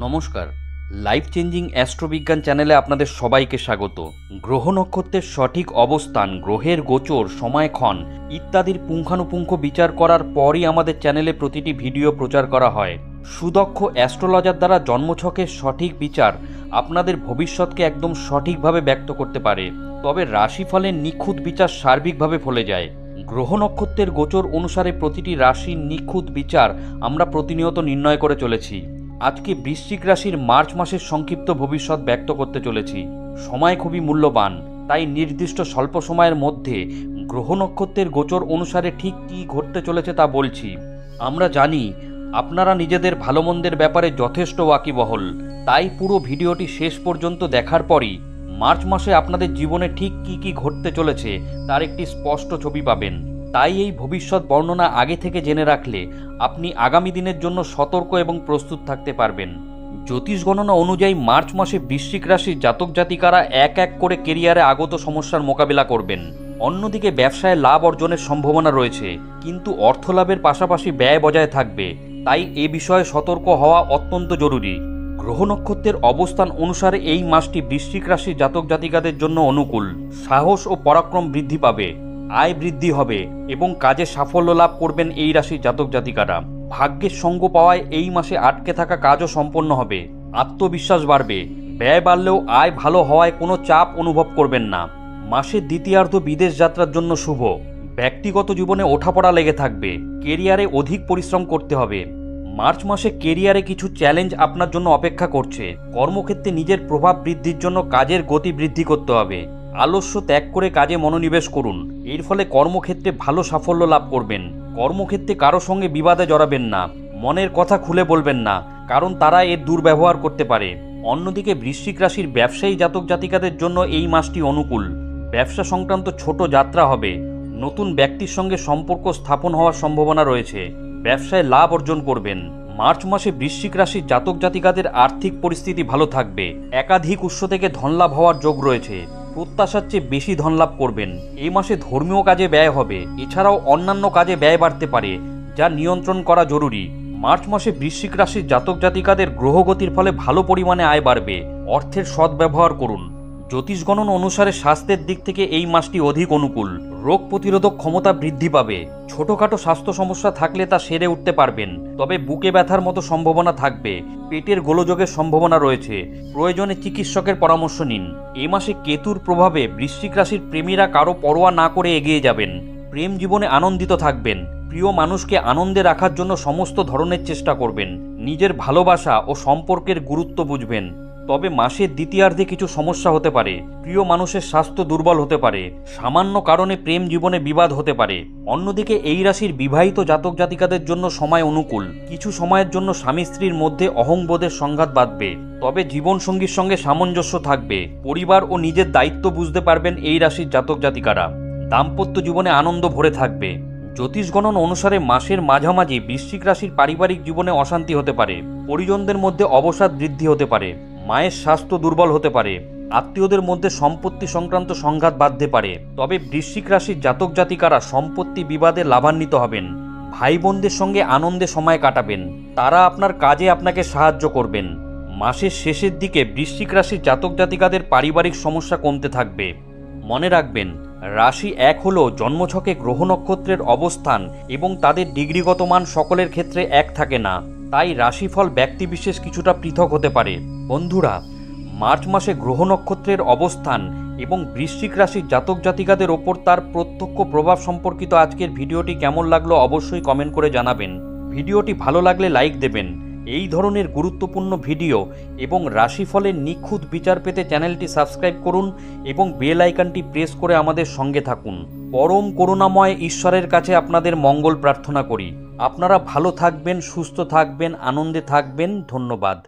নমস্কার, life changing অ্যাস্ট্রোবিজ্ঞান চ্যানেলে আপনাদের সবাইকে স্বাগত। গ্রহ নক্ষত্রের সঠিক অবস্থান, গ্রহের গোচর, সময়ক্ষণ ইত্যাদির পুঙ্খানুপুঙ্খ বিচার করার পরই আমাদের চ্যানেলে প্রতিটি ভিডিও প্রচার করা হয়। সুদক্ষ অ্যাস্ট্রোলজার দ্বারা জন্মছকের সঠিক বিচার আপনাদের ভবিষ্যৎকে একদম সঠিকভাবে ব্যক্ত করতে পারে। তবে রাশিফলের নিখুঁত বিচার সার্বিকভাবে ফলে যায়। গ্রহ নক্ষত্রের গোচর অনুসারে প্রতিটি রাশির নিখুঁত বিচার আমরা প্রতিনিয়ত নির্ণয় করে চলেছি। আজকে বৃশ্চিক রাশির মার্চ মাসের সংক্ষিপ্ত ভবিষ্যৎ ব্যক্ত করতে চলেছি। সময় খুবই মূল্যবান, তাই নির্দিষ্ট স্বল্প সময়ের মধ্যে গ্রহ নক্ষত্রের গোচর অনুসারে ঠিক কী ঘটতে চলেছে তা বলছি। আমরা জানি আপনারা নিজেদের ভালো মন্দের ব্যাপারে যথেষ্ট ওয়াকিবহল, তাই পুরো ভিডিওটি শেষ পর্যন্ত দেখার পরই মার্চ মাসে আপনাদের জীবনে ঠিক কী কী ঘটতে চলেছে তার একটি স্পষ্ট ছবি পাবেন। তাই এই ভবিষ্যৎ বর্ণনা আগে থেকে জেনে রাখলে আপনি আগামী দিনের জন্য সতর্ক এবং প্রস্তুত থাকতে পারবেন। জ্যোতিষ গণনা অনুযায়ী মার্চ মাসে বৃশ্চিক রাশির জাতক জাতিকারা এক এক করে কেরিয়ারে আগত সমস্যার মোকাবিলা করবেন। অন্যদিকে ব্যবসায় লাভ অর্জনের সম্ভাবনা রয়েছে, কিন্তু অর্থ লাভের পাশাপাশি ব্যয় বজায় থাকবে, তাই এ বিষয়ে সতর্ক হওয়া অত্যন্ত জরুরি। গ্রহ নক্ষত্রের অবস্থান অনুসারে এই মাসটি বৃশ্চিক রাশির জাতক জাতিকাদের জন্য অনুকূল। সাহস ও পরাক্রম বৃদ্ধি পাবে, আয় বৃদ্ধি হবে এবং কাজে সাফল্য লাভ করবেন এই রাশির জাতক জাতিকারা। ভাগ্যের সঙ্গ পাওয়ায় এই মাসে আটকে থাকা কাজও সম্পন্ন হবে। আত্মবিশ্বাস বাড়বে, ব্যয় বাড়লেও আয় ভালো হওয়ায় কোনো চাপ অনুভব করবেন না। মাসের দ্বিতীয়ার্ধ বিদেশ যাত্রার জন্য শুভ। ব্যক্তিগত জীবনে ওঠাপড়া লেগে থাকবে, কেরিয়ারে অধিক পরিশ্রম করতে হবে। মার্চ মাসে কেরিয়ারে কিছু চ্যালেঞ্জ আপনার জন্য অপেক্ষা করছে। কর্মক্ষেত্রে নিজের প্রভাব বৃদ্ধির জন্য কাজের গতি বৃদ্ধি করতে হবে। আলস্য ত্যাগ করে কাজে মনোনিবেশ করুন, এর ফলে কর্মক্ষেত্রে ভালো সাফল্য লাভ করবেন। কর্মক্ষেত্রে কারো সঙ্গে বিবাদে জড়াবেন না, মনের কথা খুলে বলবেন না, কারণ তারা এর দুর্ব্যবহার করতে পারে। অন্যদিকে বৃশ্চিক রাশির ব্যবসায়ী জাতক জাতিকাদের জন্য এই মাসটি অনুকূল। ব্যবসা সংক্রান্ত ছোট যাত্রা হবে, নতুন ব্যক্তির সঙ্গে সম্পর্ক স্থাপন হওয়ার সম্ভাবনা রয়েছে। ব্যবসায় লাভ অর্জন করবেন। মার্চ মাসে বৃশ্চিক রাশির জাতক জাতিকাদের আর্থিক পরিস্থিতি ভালো থাকবে। একাধিক উৎস থেকে ধনলাভ হওয়ার যোগ রয়েছে। প্রত্যাশার চেয়ে বেশি ধনলাভ করবেন। এই মাসে ধর্মীয় কাজে ব্যয় হবে, এছাড়াও অন্যান্য কাজে ব্যয় বাড়তে পারে, যা নিয়ন্ত্রণ করা জরুরি। মার্চ মাসে বৃশ্চিক রাশির জাতক জাতিকাদের গ্রহগতির ফলে ভালো পরিমাণে আয় বাড়বে। অর্থের সদ্ব্যবহার করুন। জ্যোতিষ গণনা অনুসারে স্বাস্থ্যের দিক থেকে এই মাসটি অধিক অনুকূল। রোগ প্রতিরোধক ক্ষমতা বৃদ্ধি পাবে। ছোটখাটো স্বাস্থ্য সমস্যা থাকলে তা সেরে উঠতে পারবেন, তবে বুকে ব্যথার মতো সম্ভাবনা থাকবে। পেটের গোলযোগের সম্ভাবনা রয়েছে, প্রয়োজনে চিকিৎসকের পরামর্শ নিন। এই মাসে কেতুর প্রভাবে বৃশ্চিক রাশির প্রেমীরা কারো পরোয়া না করে এগিয়ে যাবেন। প্রেম জীবনে আনন্দিত থাকবেন। প্রিয় মানুষকে আনন্দে রাখার জন্য সমস্ত ধরনের চেষ্টা করবেন। নিজের ভালোবাসা ও সম্পর্কের গুরুত্ব বুঝবেন। তবে মাসের দ্বিতীয়ার্ধে কিছু সমস্যা হতে পারে। প্রিয় মানুষের স্বাস্থ্য দুর্বল হতে পারে, সামান্য কারণে প্রেম জীবনে বিবাদ হতে পারে। অন্যদিকে এই রাশির বিবাহিত জাতক জাতিকাদের জন্য সময় অনুকূল। কিছু সময়ের জন্য স্বামী স্ত্রীর মধ্যে অহংবোধের সংঘাত বাঁধবে, তবে জীবনসঙ্গীর সঙ্গে সামঞ্জস্য থাকবে। পরিবার ও নিজের দায়িত্ব বুঝতে পারবেন এই রাশির জাতক জাতিকারা। দাম্পত্য জীবনে আনন্দ ভরে থাকবে। জ্যোতিষ গণনা অনুসারে মাসের মাঝামাঝি বৃশ্চিক রাশির পারিবারিক জীবনে অশান্তি হতে পারে। পরিজনদের মধ্যে অবসাদ বৃদ্ধি হতে পারে। মায়ের স্বাস্থ্য দুর্বল হতে পারে। আত্মীয়দের মধ্যে সম্পত্তি সংক্রান্ত সংঘাত বাঁধতে পারে। তবে বৃশ্চিক রাশির জাতক জাতিকারা সম্পত্তি বিবাদে লাভান্বিত হবেন। ভাই বোনদের সঙ্গে আনন্দে সময় কাটাবেন, তারা আপনার কাজে আপনাকে সাহায্য করবেন। মাসের শেষের দিকে বৃশ্চিক রাশির জাতক জাতিকাদের পারিবারিক সমস্যা কমতে থাকবে। মনে রাখবেন, রাশি এক হলো জন্মছকে গ্রহ নক্ষত্রের অবস্থান এবং তাদের ডিগ্রিগত মান সকলের ক্ষেত্রে এক থাকে না, তাই রাশিফল ব্যক্তিবিশেষ কিছুটা পৃথক হতে পারে। বন্ধুরা, মার্চ মাসে গ্রহ নক্ষত্রের অবস্থান এবং বৃশ্চিক রাশির জাতক জাতিকাদের ওপর তার প্রত্যক্ষ প্রভাব সম্পর্কিত আজকের ভিডিওটি কেমন লাগলো অবশ্যই কমেন্ট করে জানাবেন। ভিডিওটি ভালো লাগলে লাইক দেবেন। এই ধরনের গুরুত্বপূর্ণ ভিডিও এবং রাশিফলের নিখুঁত বিচার পেতে চ্যানেলটি সাবস্ক্রাইব করুন এবং বেল আইকনটি প্রেস করে আমাদের সঙ্গে থাকুন। পরম করুণাময় ঈশ্বরের কাছে আপনাদের মঙ্গল প্রার্থনা করি। আপনারা ভালো থাকবেন, সুস্থ থাকবেন, আনন্দে থাকবেন। ধন্যবাদ।